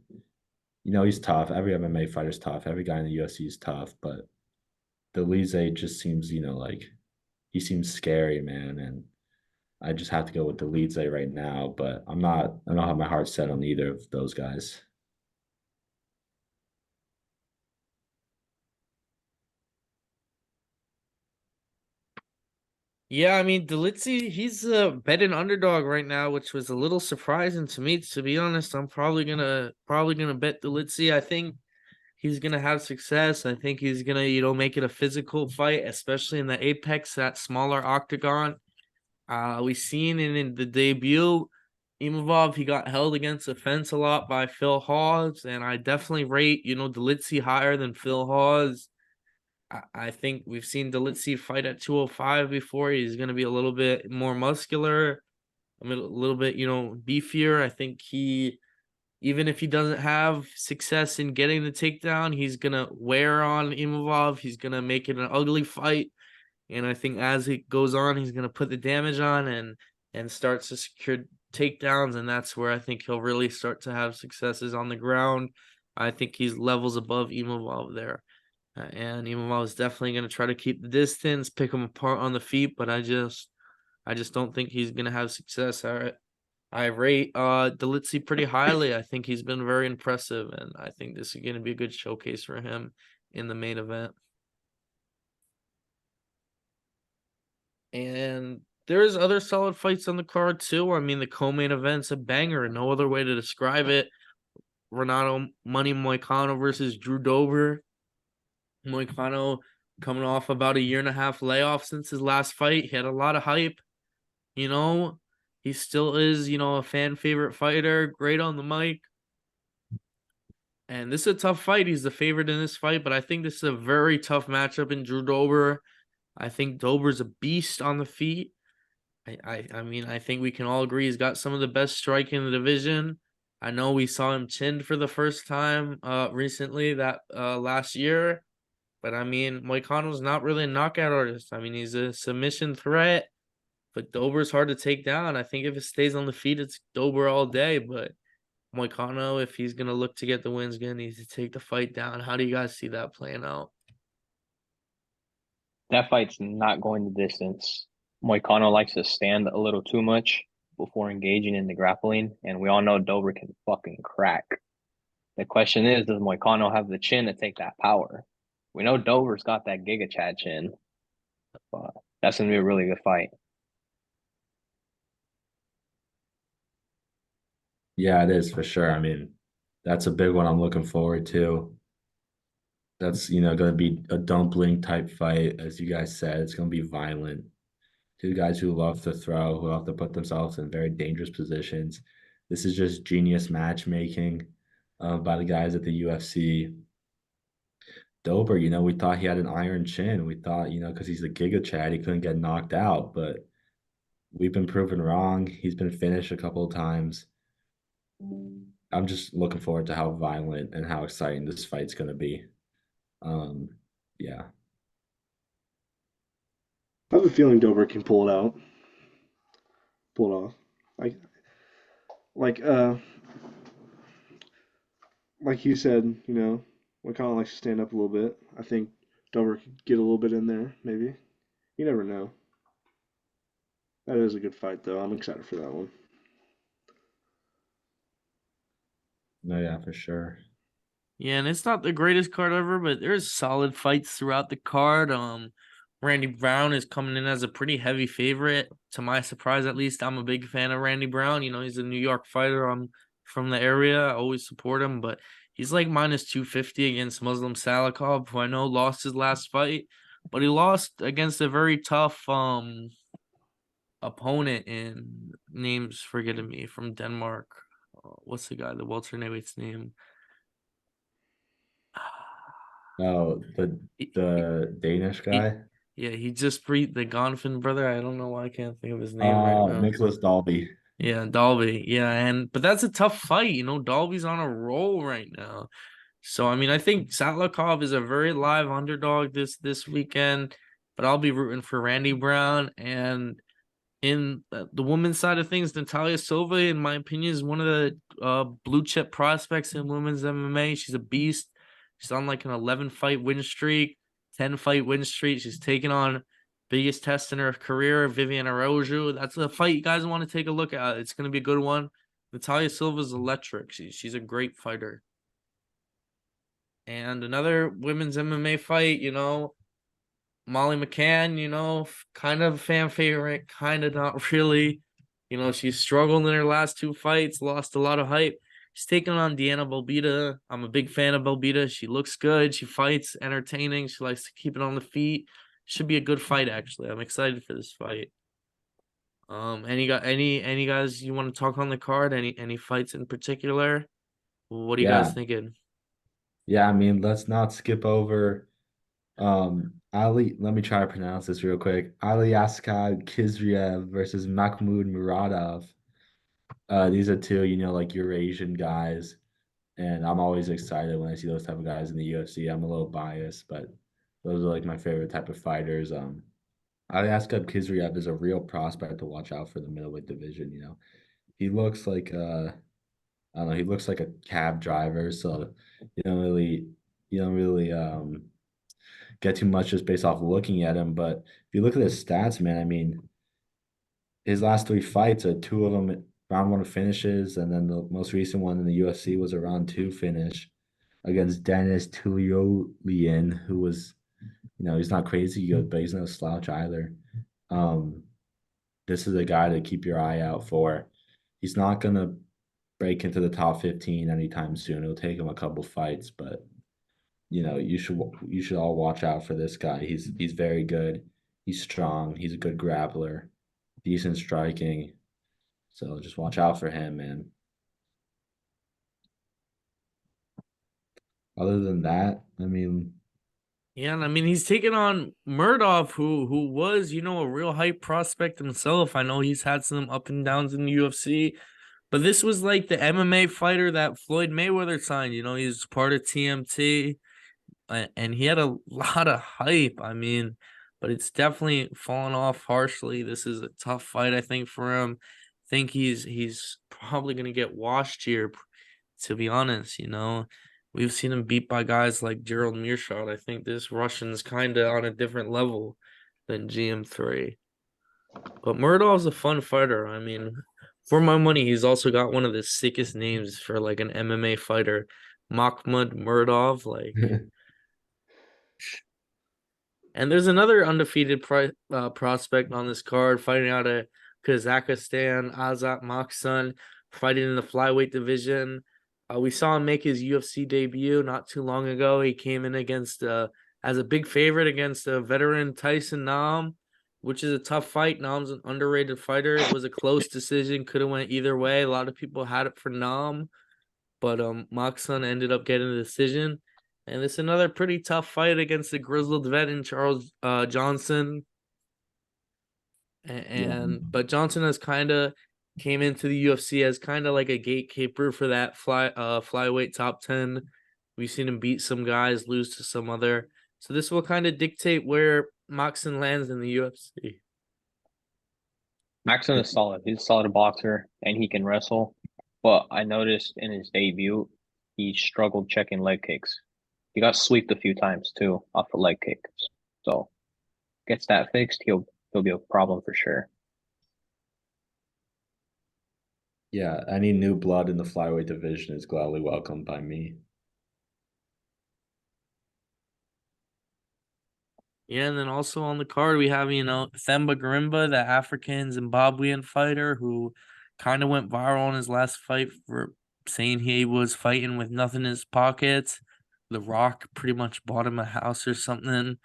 You know, he's tough. Every MMA fighter's tough. Every guy in the UFC is tough, but Dolidze just seems, you know, like he seems scary, man. And I just have to go with Dolidze right now, but I don't have my heart set on either of those guys. Yeah, I mean, Delitzi, he's a betting underdog right now, which was a little surprising to me. To be honest, I'm probably gonna bet Delitzi. I think he's gonna have success. I think he's gonna, make it a physical fight, especially in the Apex, that smaller octagon. We seen in the debut, Imavov, he got held against the fence a lot by Phil Hawes, and I definitely rate, Delitzi higher than Phil Hawes. I think we've seen Delitzi fight at 205 before. He's going to be a little bit more muscular, a little bit, beefier. I think even if he doesn't have success in getting the takedown, he's going to wear on Imavov. He's going to make it an ugly fight. And I think as it goes on, he's going to put the damage on and start to secure takedowns. And that's where I think he'll really start to have successes on the ground. I think he's levels above Imavov there. And Imavov is definitely going to try to keep the distance, pick him apart on the feet, but I just don't think he's going to have success. I rate Delitzi pretty highly. I think he's been very impressive, and I think this is going to be a good showcase for him in the main event. And there's other solid fights on the card too. I mean, the co-main event's a banger, no other way to describe it. Renato Money Moicano versus Drew Dober. Moicano coming off about a 1.5 year layoff since his last fight. He had a lot of hype. You know, he still is, a fan favorite fighter, great on the mic. And this is a tough fight. He's the favorite in this fight, but I think this is a very tough matchup in Drew Dober. I think Dober's a beast on the feet. I mean, I think we can all agree he's got some of the best striking in the division. I know we saw him chinned for the first time recently that last year. But I mean, Moicano's not really a knockout artist. I mean, he's a submission threat, but Dober's hard to take down. I think if it stays on the feet, it's Dober all day. But Moicano, if he's gonna look to get the win, is gonna need to take the fight down. How do you guys see that playing out? That fight's not going the distance. Moicano likes to stand a little too much before engaging in the grappling, and we all know Dober can fucking crack. The question is, does Moicano have the chin to take that power? We know Dover's got that Giga Chad chin, but that's gonna be a really good fight. Yeah, it is for sure. I mean, that's a big one I'm looking forward to. That's, you know, going to be a dumpling type fight, as you guys said. It's going to be violent. Two guys who love to throw, who love to put themselves in very dangerous positions. This is just genius matchmaking by the guys at the UFC. Dober, you know, we thought he had an iron chin. We thought, you know, because he's a Giga Chad, he couldn't get knocked out, but we've been proven wrong. He's been finished a couple of times. I'm just looking forward to how violent and how exciting this fight's going to be. Um, yeah. I have a feeling Dober can pull it out, pull it off. Like, like, uh, like you said, we kind of likes to stand up a little bit. I think Dober could get a little bit in there, maybe. You never know. That is a good fight, though. I'm excited for that one. No, yeah, for sure. Yeah, and it's not the greatest card ever, but there's solid fights throughout the card. Randy Brown is coming in as a pretty heavy favorite. To my surprise, at least, I'm a big fan of Randy Brown. You know, he's a New York fighter. I'm from the area. I always support him, but he's like minus 250 against Muslim Salikov, who I know lost his last fight, but he lost against a very tough opponent in names forgetting me from Denmark. What's the guy, the welterweight's name? Oh, the Danish guy? Yeah, he just beat the Gonfin brother. I don't know why I can't think of his name right now. Nicholas Dalby. Yeah, Dalby. Yeah, but that's a tough fight. Dalby's on a roll right now. So I mean, I think Satlikov is a very live underdog this weekend, but I'll be rooting for Randy Brown. And in the women's side of things, Natalia Silva, in my opinion, is one of the blue chip prospects in women's MMA. She's a beast. She's on like an 11 fight win streak, 10 fight win streak. She's taking on biggest test in her career, Vivian Araújo. That's a fight you guys want to take a look at. It's going to be a good one. Natalia Silva's electric. She's a great fighter. And another women's MMA fight, Molly McCann, kind of fan favorite, kind of not really. She's struggled in her last two fights, lost a lot of hype. She's taking on Deanna Belbita. I'm a big fan of Belbita. She looks good. She fights entertaining. She likes to keep it on the feet. Should be a good fight, actually. I'm excited for this fight. Any guys you want to talk on the card? Any fights in particular? What are you guys thinking? Yeah, I mean, let's not skip over Ali. Let me try to pronounce this real quick. Aliaskhad Khizriev versus Mahmoud Muradov. These are two, like Eurasian guys, and I'm always excited when I see those type of guys in the UFC. I'm a little biased, but those are like my favorite type of fighters. Aliaskhad Khizriev is a real prospect to watch out for the middleweight division. He looks like I don't know, he looks like a cab driver, so you don't really get too much just based off looking at him. But if you look at his stats, man, I mean, his last three fights are two of them round one finishes, and then the most recent one in the UFC was a round two finish against Dennis Tuliolian, who was, he's not crazy good, but he's no slouch either. This is a guy to keep your eye out for. He's not gonna break into the top 15 anytime soon. It'll take him a couple fights, but you should all watch out for this guy. He's very good. He's strong. He's a good grappler, decent striking. So just watch out for him, man. Other than that, I mean, Yeah, and I mean he's taking on Murdoch, who was, a real hype prospect himself. I know he's had some up and downs in the UFC, but this was like the MMA fighter that Floyd Mayweather signed. He's part of TMT, and he had a lot of hype. I mean, but it's definitely fallen off harshly. This is a tough fight, I think, for him. I think he's probably gonna get washed here, to be honest. We've seen him beat by guys like Gerald Mearshot. I think this Russian's kind of on a different level than GM3. But Murdov's a fun fighter. I mean, for my money, he's also got one of the sickest names for like an MMA fighter, Makhmud Murdov. Like, and there's another undefeated prospect on this card fighting out of Kazakhstan, Azat Makhsan, fighting in the flyweight division. We saw him make his UFC debut not too long ago. He came in against as a big favorite against a veteran Tyson Nam, which is a tough fight. Nam's an underrated fighter. It was a close decision, could have went either way. A lot of people had it for Nam, but Makhsan ended up getting the decision. And it's another pretty tough fight against the grizzled vet in Charles Johnson. But Johnson has kind of came into the UFC as kind of like a gatekeeper for that flyweight top 10. We've seen him beat some guys, lose to some other. So this will kind of dictate where Makhsan lands in the UFC. Makhsan is solid. He's a solid boxer and he can wrestle. But I noticed in his debut, he struggled checking leg kicks. He got swept a few times too off the leg kicks. So gets that fixed, he'll be a problem for sure. Yeah, any new blood in the flyweight division is gladly welcomed by me. Yeah, and then also on the card we have, Themba Gorimba, the African Zimbabwean fighter who kind of went viral in his last fight for saying he was fighting with nothing in his pockets. The Rock pretty much bought him a house or something.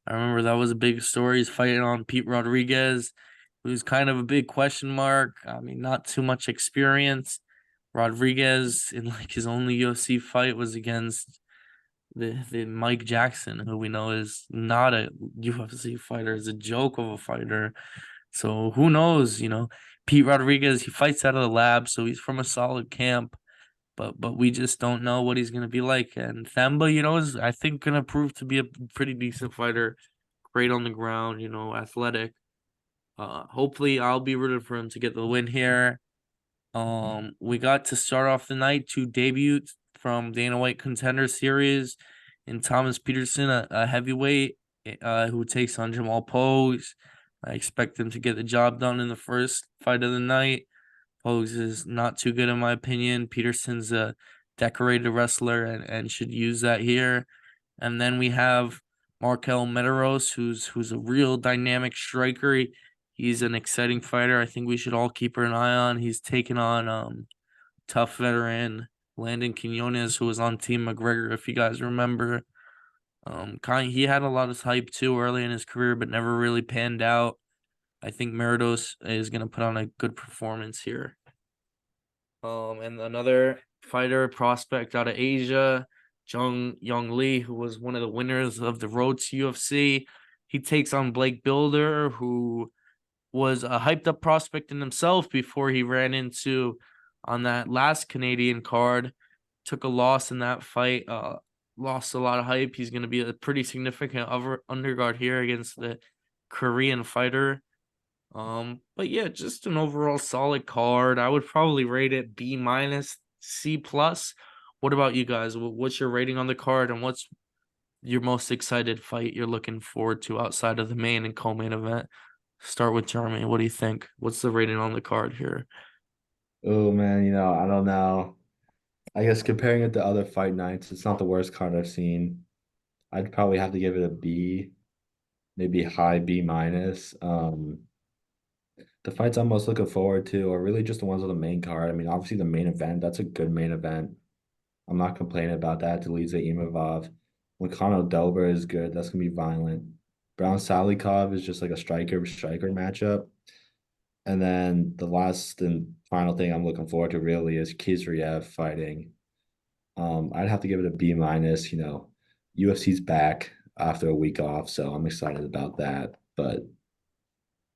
I remember that was a big story. He's fighting on Pete Rodriguez, who's kind of a big question mark. I mean, not too much experience. Rodriguez, in like his only UFC fight, was against the Mike Jackson, who we know is not a UFC fighter, is a joke of a fighter. So who knows? Pete Rodriguez, he fights out of the lab, so he's from a solid camp. But we just don't know what he's gonna be like. And Themba, is I think gonna prove to be a pretty decent fighter, great on the ground, athletic. Hopefully I'll be rooting for him to get the win here. We got to start off the night to debut from Dana White Contender Series in Thomas Peterson, a heavyweight, who takes on Jamal Pose. I expect him to get the job done in the first fight of the night. Pose is not too good in my opinion. Peterson's a decorated wrestler and should use that here. And then we have Markel Medeiros, who's a real dynamic striker. He's an exciting fighter. I think we should all keep an eye on. He's taken on tough veteran Landon Quinones, who was on Team McGregor, if you guys remember. He had a lot of hype too early in his career, but never really panned out. I think Meridos is gonna put on a good performance here. And another fighter prospect out of Asia, Jung Young Lee, who was one of the winners of the Road to UFC. He takes on Blake Builder, who was a hyped up prospect in himself before he ran into on that last Canadian card. Took a loss in that fight. Lost a lot of hype. He's going to be a pretty significant underguard here against the Korean fighter. But yeah, just an overall solid card. I would probably rate it B minus, C plus. What about you guys? What's your rating on the card, and what's your most excited fight you're looking forward to outside of the main and co-main event? Start with Jeremy. What do you think? What's the rating on the card here? Oh man, I don't know. I guess comparing it to other fight nights, it's not the worst card I've seen. I'd probably have to give it a B, maybe high B minus. The fights I'm most looking forward to are really just the ones on the main card. I mean, obviously the main event, that's a good main event. I'm not complaining about that. Deliza Imavov. Wakano Dober is good. That's gonna be violent. Brown Salikov is just like a striker matchup. And then the last and final thing I'm looking forward to really is Kizriev fighting. I'd have to give it a B minus. UFC's back after a week off, so I'm excited about that, but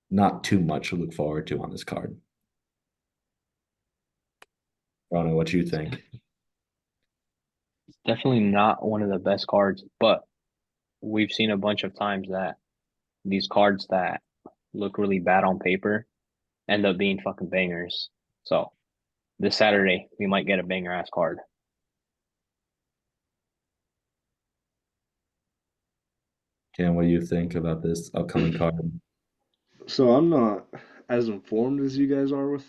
not too much to look forward to on this card. I don't know what you think. It's definitely not one of the best cards, but we've seen a bunch of times that these cards that look really bad on paper end up being fucking bangers. So this Saturday we might get a banger ass card. Ken, what do you think about this upcoming card? So I'm not as informed as you guys are with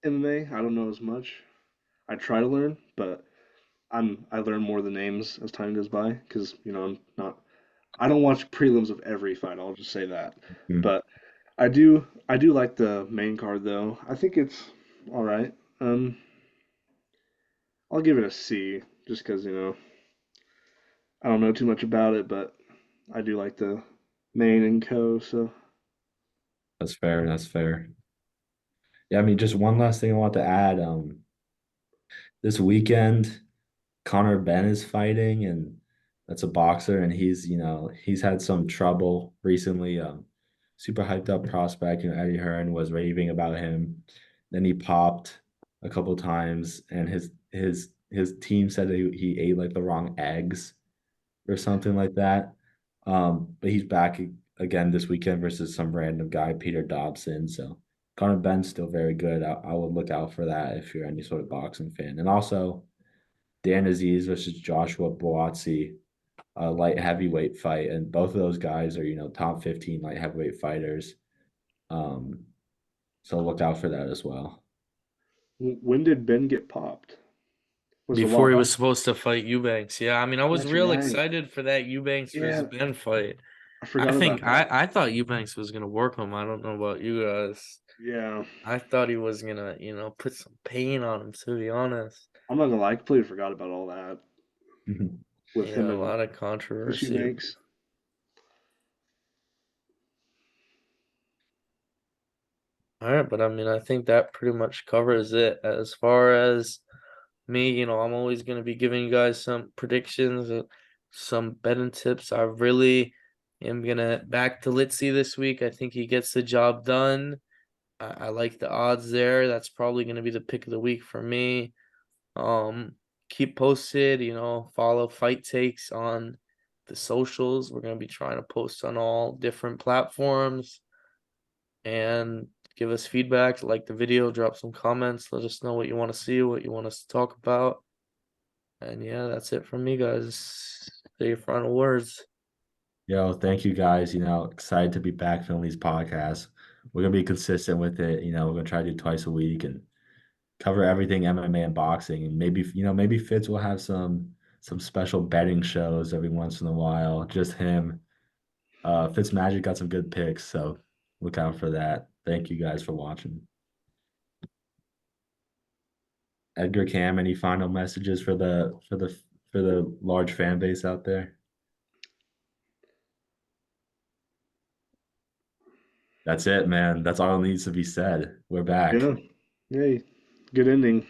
MMA. I don't know as much. I try to learn, but I learn more of the names as time goes by because I don't watch prelims of every fight. I'll just say that. Hmm. But I do like the main card though. I think it's all right. I'll give it a C just because I don't know too much about it, but I do like the main and co. So That's fair. That's fair. Yeah, I mean, just one last thing I want to add. This weekend, Connor Ben is fighting, and that's a boxer, and he's had some trouble recently. Super hyped up prospect. Eddie Hearn was raving about him. Then he popped a couple times, and his team said that he ate like the wrong eggs or something like that. But he's back again this weekend versus some random guy, Peter Dobson. So Conor Ben's still very good. I would look out for that if you're any sort of boxing fan. And also Dan Aziz versus Joshua Buatsi, a light heavyweight fight. And both of those guys are, top 15 light heavyweight fighters. So look out for that as well. when did Ben get popped? Was it a Before while he back? was supposed to fight Eubanks. Yeah, I mean, I was That's real right. excited for that Eubanks versus Yeah, Ben fight. I I forgot about think that. I thought Eubanks was gonna work him. I don't know about you guys. Yeah, I thought he was gonna, put some pain on him, to be honest. I'm not gonna lie, I completely forgot about all that with him Yeah, a and lot of Chris controversy. Eubanks. All right, but I mean, I think that pretty much covers it. As far as me, I'm always gonna be giving you guys some predictions. some betting tips. I really am gonna back to Litzy this week. I think he gets the job done. I like the odds there. That's probably gonna be the pick of the week for me. Keep posted, follow Fight Takes on the socials. We're gonna be trying to post on all different platforms and give us feedback, like the video, drop some comments, let us know what you want to see, what you want us to talk about. And yeah, that's it from me, guys. Say your final words. Yo, thank you guys. Excited to be back filming these podcasts. We're gonna be consistent with it. We're gonna try to do twice a week and cover everything MMA and boxing. And maybe Fitz will have some special betting shows every once in a while. Just him. Fitz Magic got some good picks, so look out for that. Thank you guys for watching. Edgar, Cam, any final messages for the large fan base out there? That's it, man. That's all that needs to be said. We're back. Yeah. Yay. Good ending.